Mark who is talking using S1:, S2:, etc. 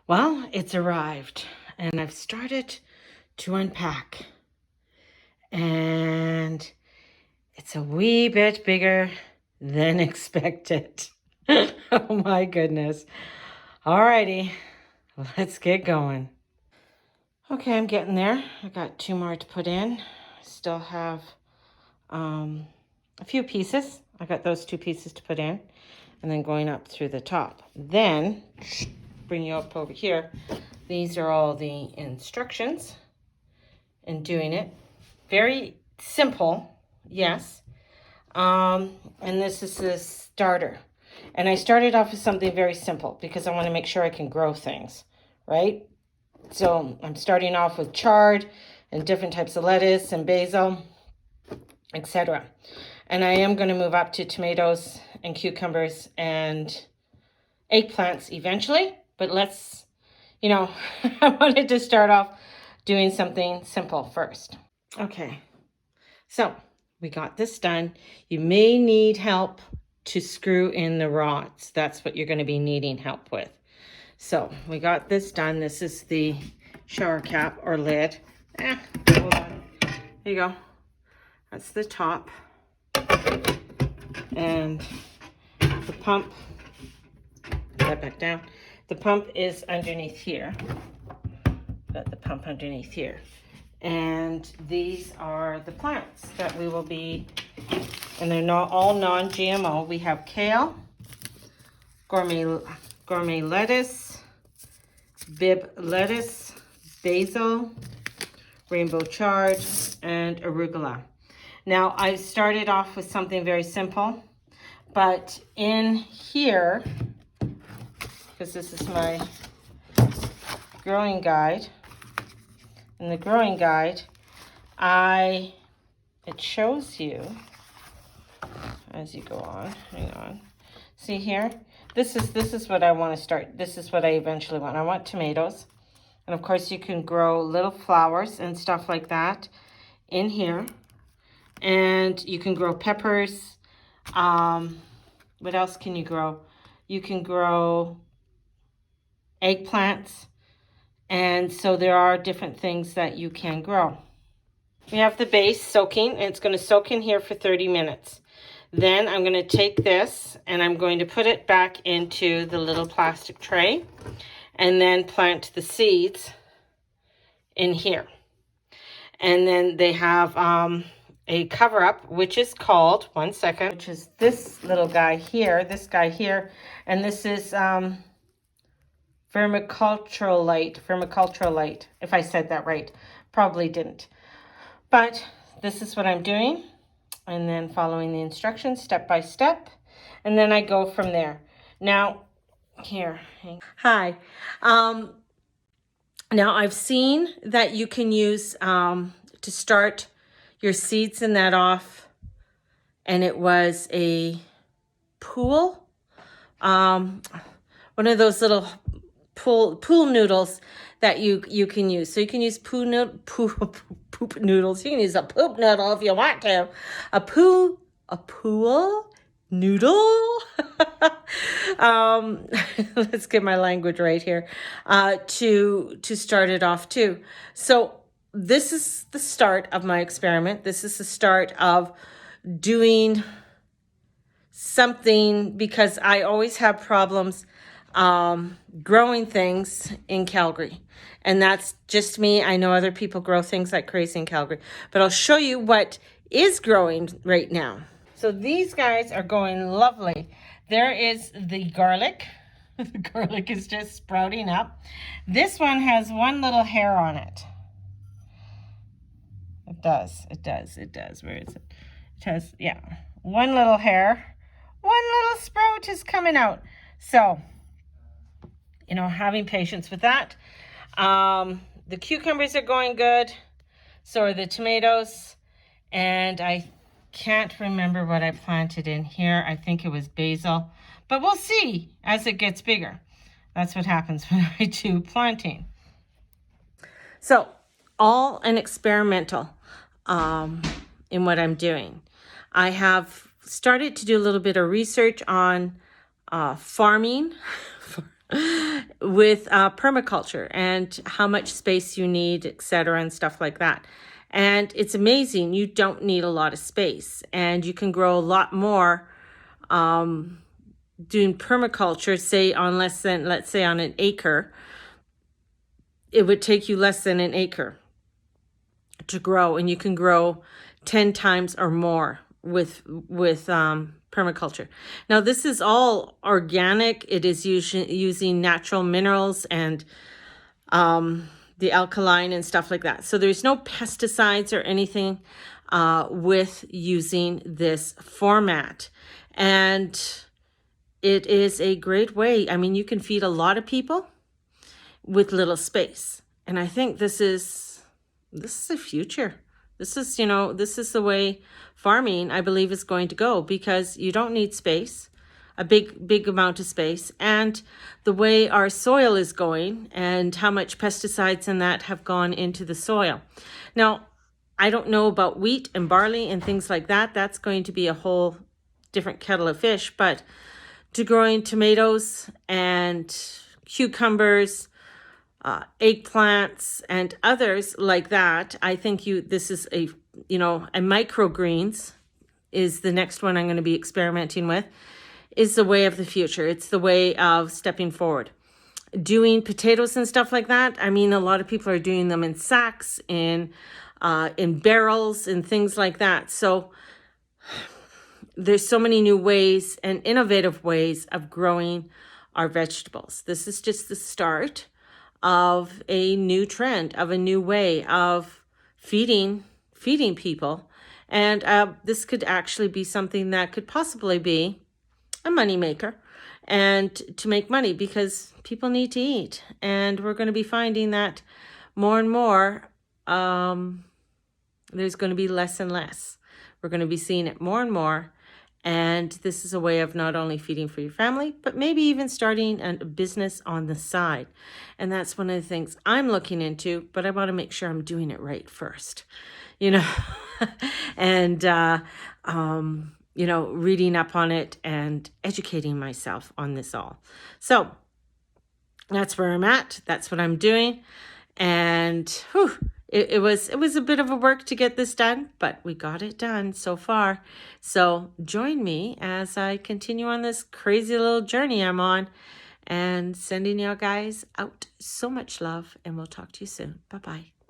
S1: Well, it's arrived and I've started to unpack, and it's a wee bit bigger than expected. Oh my goodness. Alrighty, let's get going. Okay, I'm getting there. I got 2 more to put in. Still have a few pieces. I got those 2 pieces to put in, and then going up through the top. Then bring you up over here. These are all the instructions in doing it. Very simple, yes. And this is the starter. And I started off with something very simple because I want to make sure I can grow things, right? So I'm starting off with chard and different types of lettuce and basil, etc. And I am going to move up to tomatoes and cucumbers and eggplants eventually. But let's, I wanted to start off doing something simple first. Okay, so we got this done. You may need help to screw in the rods. That's what you're going to be needing help with. So we got this done. This is the shower cap or lid. Hold on. There you go. That's the top. And the pump, that back down. The pump is underneath here. Got the pump underneath here. And these are the plants that we will be, and they're not all non-GMO. We have kale, gourmet lettuce, bib lettuce, basil, rainbow chard, and arugula. Now, I started off with something very simple, but in here, because this is my growing guide, in the growing guide, it shows you as you go on. Hang on. See here? This is what I want to start. This is what I eventually want. I want tomatoes. And of course you can grow little flowers and stuff like that in here. And you can grow peppers. What else can you grow? You can grow eggplants. And so there are different things that you can grow. We have the base soaking, and it's going to soak in here for 30 minutes. Then I'm going to take this and I'm going to put it back into the little plastic tray and then plant the seeds in here. And then they have a cover up, which is called, one second, which is this little guy here, this guy here, and this is vermiculturalite, if I said that right. Probably didn't. But this is what I'm doing, and then following the instructions step by step, and then I go from there. Now, here, hi. Now I've seen that you can use, to start your seeds in that off, and it was a pool, one of those little pool noodles that you can use. So you can use poop noodles. You can use a poop noodle if you want to. A pool noodle. Let's get my language right here. To start it off too. So this is the start of my experiment. This is the start of doing something, because I always have problems growing things in Calgary. And that's just me. I know other people grow things like crazy in Calgary. But I'll show you what is growing right now. So these guys are going lovely. There is the garlic. The garlic is just sprouting up. This one has one little hair on it. It does. Where is it? It has, yeah, one little hair. One little sprout is coming out. So, having patience with that. The cucumbers are going good. So are the tomatoes. And I can't remember what I planted in here. I think it was basil. But we'll see as it gets bigger. That's what happens when I do planting. So all an experimental in what I'm doing. I have started to do a little bit of research on farming with permaculture and how much space you need, etc., and stuff like that. And it's amazing. You don't need a lot of space, and you can grow a lot more doing permaculture, say on less than, let's say on an acre. It would take you less than an acre to grow, and you can grow 10 times or more with permaculture. Now, this is all organic. It is using natural minerals and the alkaline and stuff like that. So there's no pesticides or anything with using this format. And it is a great way. I mean, you can feed a lot of people with little space. And I think this is the future. This is, this is the way farming, I believe, is going to go, because you don't need space, a big amount of space. And the way our soil is going and how much pesticides and that have gone into the soil. Now, I don't know about wheat and barley and things like that. That's going to be a whole different kettle of fish. But to growing tomatoes and cucumbers, eggplants and others like that, I think this is a microgreens is the next one I'm going to be experimenting with, is the way of the future. It's the way of stepping forward. Doing potatoes and stuff like that, I mean, a lot of people are doing them in sacks, in barrels and things like that. So there's so many new ways and innovative ways of growing our vegetables. This is just the start of a new trend, of a new way of feeding people. And this could actually be something that could possibly be a money maker, and to make money, because people need to eat. And we're going to be finding that more and more, there's going to be less and less. We're going to be seeing it more and more. And this is a way of not only feeding for your family, but maybe even starting a business on the side. And that's one of the things I'm looking into, but I want to make sure I'm doing it right first, and, reading up on it and educating myself on this all. So that's where I'm at. That's what I'm doing. And it was a bit of a work to get this done, but we got it done so far. So join me as I continue on this crazy little journey I'm on, and sending y'all guys out so much love, and we'll talk to you soon. Bye-bye.